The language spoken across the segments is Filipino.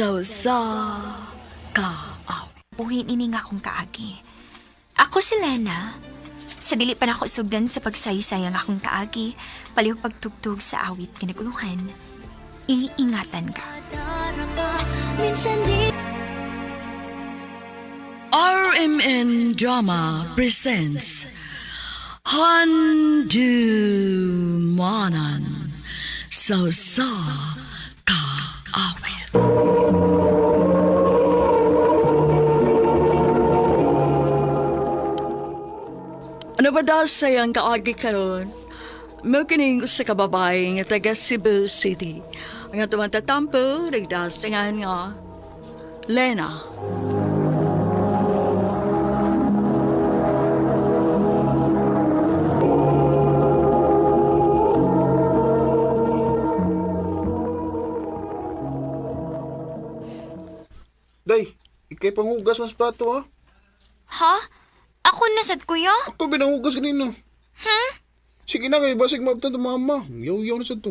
Sausa ka. Buhin ini nga akong kaagi. Ako si Lena. Sa dili pa nako sugdan sa pagsaysay ang akong kaagi, palihog pagtugtog sa awit kinaguluhan. Iingatan ka. RMN Drama presents Handumanan Sausa ka awit. Ano ba daw sayang kaagi karon? Mo kining usa ka babae nga taga Cebu City. Ang atong tatampo nagdasingan nga Lena. Day, ikay panghugas mas plato ha? Ha? Ako nasad kuya? Ako binanghugas kanina. Sige na kayo, basig mabtan to mama. Yaw-yaw na sa to.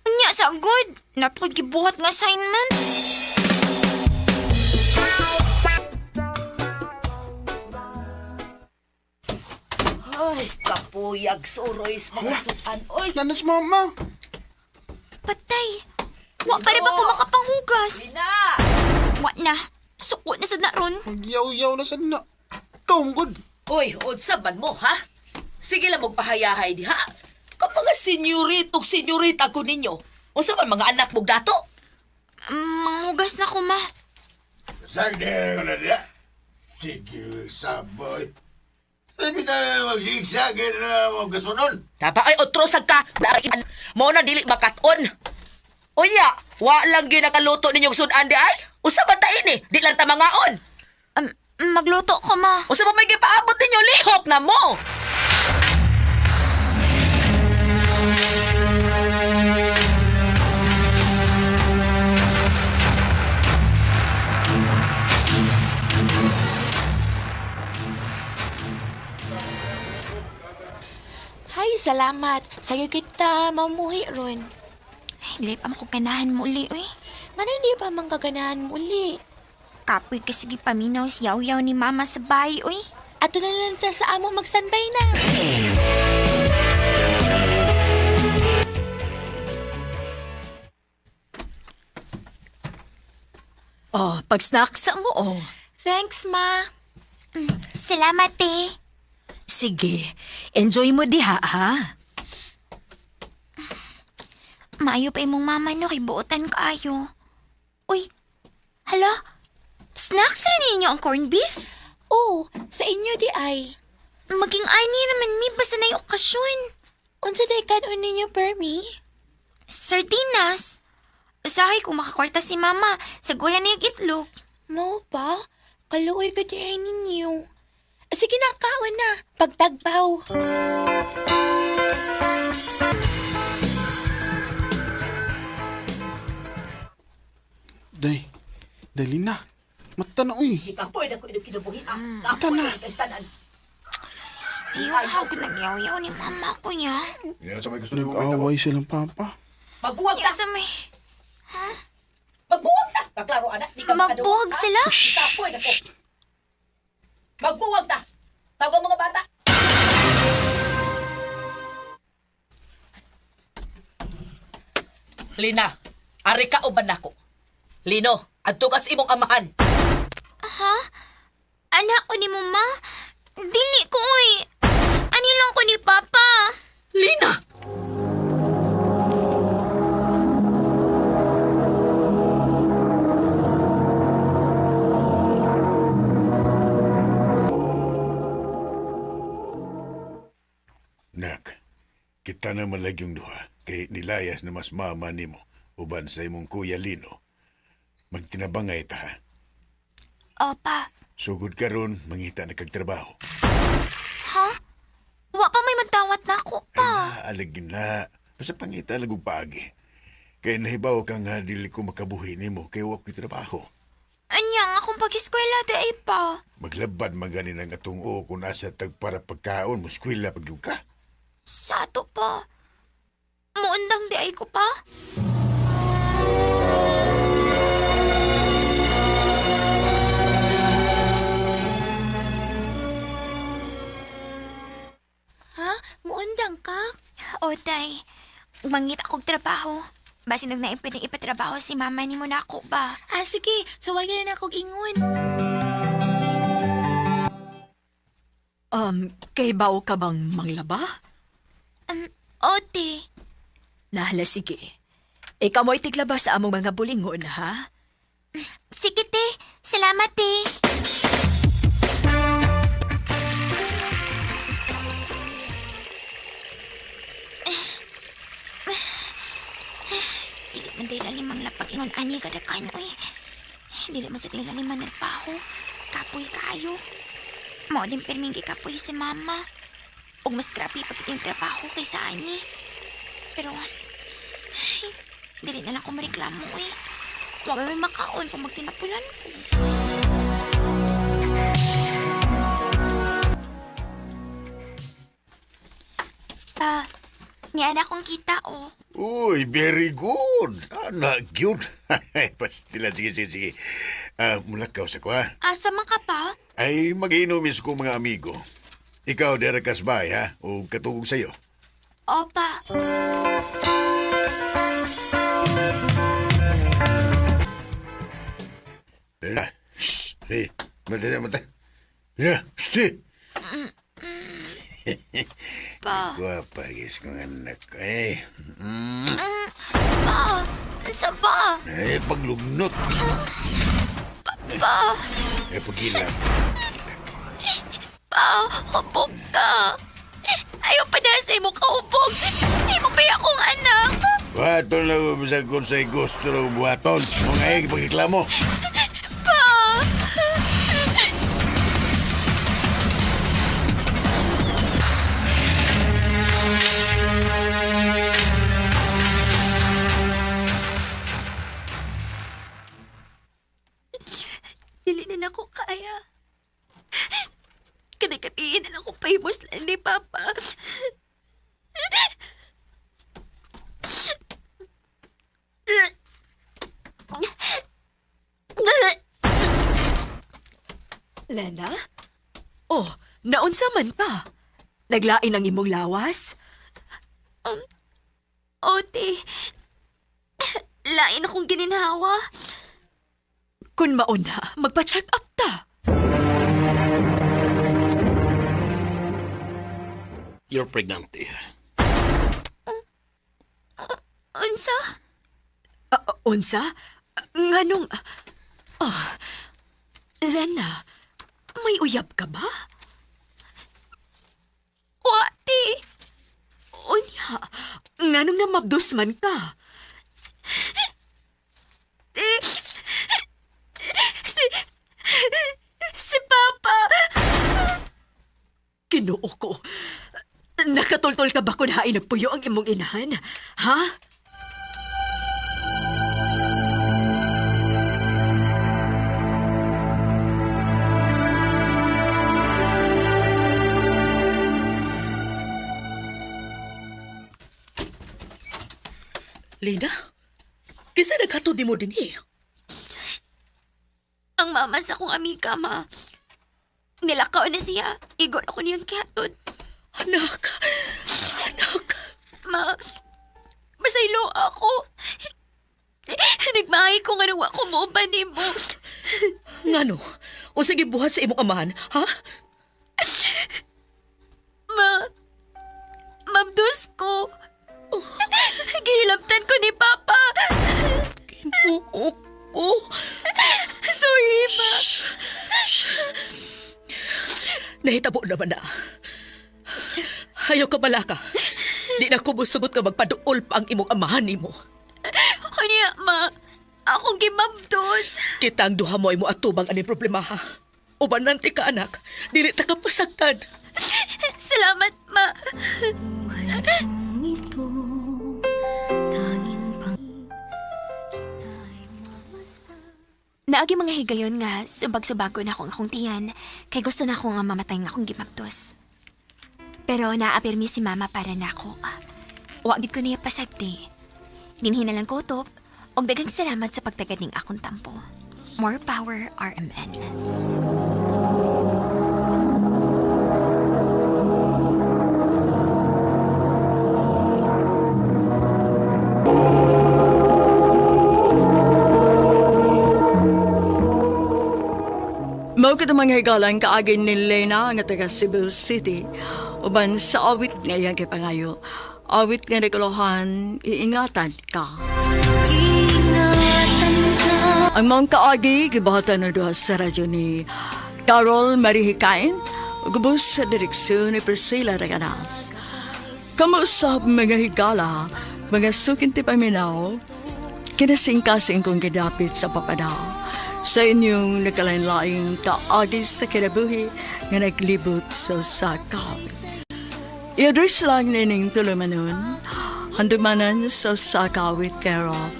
Nya sa good. Napagkibuhat nga assignment. Ay, kapuyag suroy sa mga sutan. Oy, Nanas mama. Patay. Wa pa rin ba ko makapanghugas? na! Wa na. Suko na sad na ron. Magyaw-yaw na sa na. Kaunggod. Oy, unsa man mo, ha? Sige lang magpahayahay di, ha? Kapag nga senyorita ko ninyo, unsa man mga anak mong dato? Manghugas na ko ma. Sagdera ko na diya. Sige, saboy. Sabi ka na magsigsagin na mga kasunon. Tapa ay otrosag ka, darayan mo na dili makaton. Unya, wa lang ginakaluto ninyong sudan di ay? Usa ba ta ini? Di lang ta mangaon. Magluto ko ma. Usa ba may gipaabot ninyo lihok na mo? Hay, salamat. Sayo kita mamuhi ron. Ay, dili pa makuganahan mo uli, uy. Manang di pa manggaganahan muli. Kapoy kasi paminaw si yaw-yaw ni mama sa bahay, uy. At na lang ta sa amo mag-standby na. Oh, pag-snacks mo, oh. Thanks, ma. Salamat, eh. Sige, enjoy mo diha, ha? Maayo pa imong mama no, kay buotan kaayo. Uy, hala? Snacks rin ninyo ang corned beef? Oh, sa inyo di ay. Maging ani naman mi, basta na yung okasyon. Unsa day kanon ninyo, Permi? Sardinas. Usahay kung makakwarta si mama, sa gula na yung itlog. Mo ba? Kaluoy ka di ay ninyo. Sige na, kawan na. Pagtagbaw. Day, dali na. Mata na uy. Ikapoy na ko ito kinubuhin. Ito na. Siyo ako nagyaw-yaw ni mama ko niya. Yan sa may gusto niyo Nag-away silang papa. Magbuwag Yan na! sa may... Magbuwag na! Kaklaro, anak. Di ka Mabuhag sila? Ikapoy na ko. Magbuwag na! Tawag mga bata! Lina, ari ka o banako? Lino, adtukas imong amahan. Ha? Anak ko ni mama? Dili ko, uy. Ani lang ko ni papa. Lina! Nak, kita na malagyong duha. Kay nilayas na mas mama nimo. Uban sa imong kuya Lino. Magtinabangay ta ha. Opa. Sugod karon mangita na kagtrabaho. Ha? Wa pa may magdawat na ako pa. Alagin na. Basta pangita lagog paagi. Kay nahibaw ka nga dili ko makabuhi nimo kay wa ko'y trabaho. Anyang akong pag-eskwela di ay pa. Maglabad magani ng atong o kung asa tag para pagkaon mo skwela pag ka. Sa ato pa. Muundang di ay ko pa. ka? O, day. Mangit akong trabaho. Basi nag naipwedeng ipatrabaho si mama ni mo na ako ba? Ah, sige. Suwayan na akong ingon. Kay bao ka bang manglaba? Ote. Nahala, sige. Ikaw mo'y tiglaba sa among mga bulingon, ha? Sige, te. Salamat, te. Dili man tayo lalimang lapag ingon ani kada kanoy. Dili man sa tayo laliman ng paho. Kapoy kayo. Mao din perming kapoy si mama. Og mas grabe pa yung trabaho kaysa ani. Pero, dili na lang ko mareklamo eh. Huwag may makaon kung magtinapulan ko. Niyan akong kita, oh. Uy, very good. Anak, cute. Pastilan, sige, sige, sige. Mulakaw sa ko, ha? Asa man ka pa? Ay, mag-iinumis ko mga amigo. Ikaw, Derek Kasbay, ha? O katugog sa'yo. Opa. Shh! Hey, mata. Ya, shh! Pa. Guwapa, guys, kong anak ko, eh. Pa. Ansa pa? Eh, paglugnot. Pa. Eh, pagilap. Pa. Hubog ka. Ayaw pa na sa imo kahubog. Ay mo pa akong anak. Buhaton lang mo sa kung sa'y gusto lang buhaton. Mga ay, pagreklamo. Pa. Dili na ako kaya. Kanagabihin na ako pahimos lang ni Papa. Lena? Oh, naunsa man ka? Naglain ang imong lawas? Ote, lain akong gininhawa. Kung mauna, magpa-check up ta. You're pregnant, eh. Unsa? Unsa? Nganong... Oh, Lena, may uyab ka ba? Wati. Unya, nganong namabdos man ka? Si Papa. Ginoo ko. Nakatultol ka ba kung hain nagpuyo ang imong inahan? Ha? Lina, kisa naghatod ni mo din eh. Ang mama sa akong amiga, ma. Nilakaw na siya. Igon ako niyang kihatod. Anak. Ma, masaylo ako. Nagmahay ko nga nang wa ko mo ba ni mo. Ngano? O sige buhat sa imong amahan, ha? Mabdus ko. Gihilabtan ko ni Papa. Kinuok ko. Sorry, ma. Nahitabo naman na. Ayaw ka malaka. Di na ko musugot ka magpaduol pa ang imong amahan ni mo. Kanya, ma. Akong gimabdus. Kita ang duha mo ay mo atubang aning problema ha. Uban nanti ka anak. Dili ta ka pasagtan. Salamat, ma. Naagi mga higayon nga, subag-subago na akong tiyan, kay gusto na akong mamatay nga akong gimaptos. Pero naapirmi si mama para na ako. Wagid ko niya pasagdi. Dinhin na lang kutop, og dagang salamat sa pagtaganing akong tampo. More power, RMN. mga higalang kaagin ni Lena nga taga Cebu City. Uban sa awit ngayon kay Pangayo. Awit nga naguluhan, iingatan ka. Ang mga kaagi, gibatan na doon sa radyo ni Carol Marihikain, gubos sa direksyon ni Priscilla Raganas. Kamusap mga higala, mga sukinti paminaw, kinasing-kasing kong gidapit sa papadaw. Sa inyong nagkalain-laing kaagi sa kinabuhi nga naglibot sa sakap. I-address lang nining tulumanon, handumanan sa sakawit care of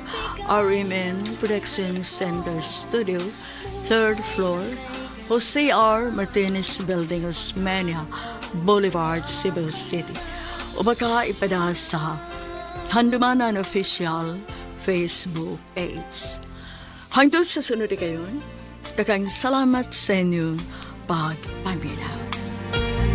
RMN Production Center Studio, 3rd floor, Jose R. Martinez Building, Osmeña Boulevard, Cebu City. O baka ipada sa Handumanan Official Facebook page. Hangtod sa sunod kayon, daghang salamat sa inyong pagpaminaw.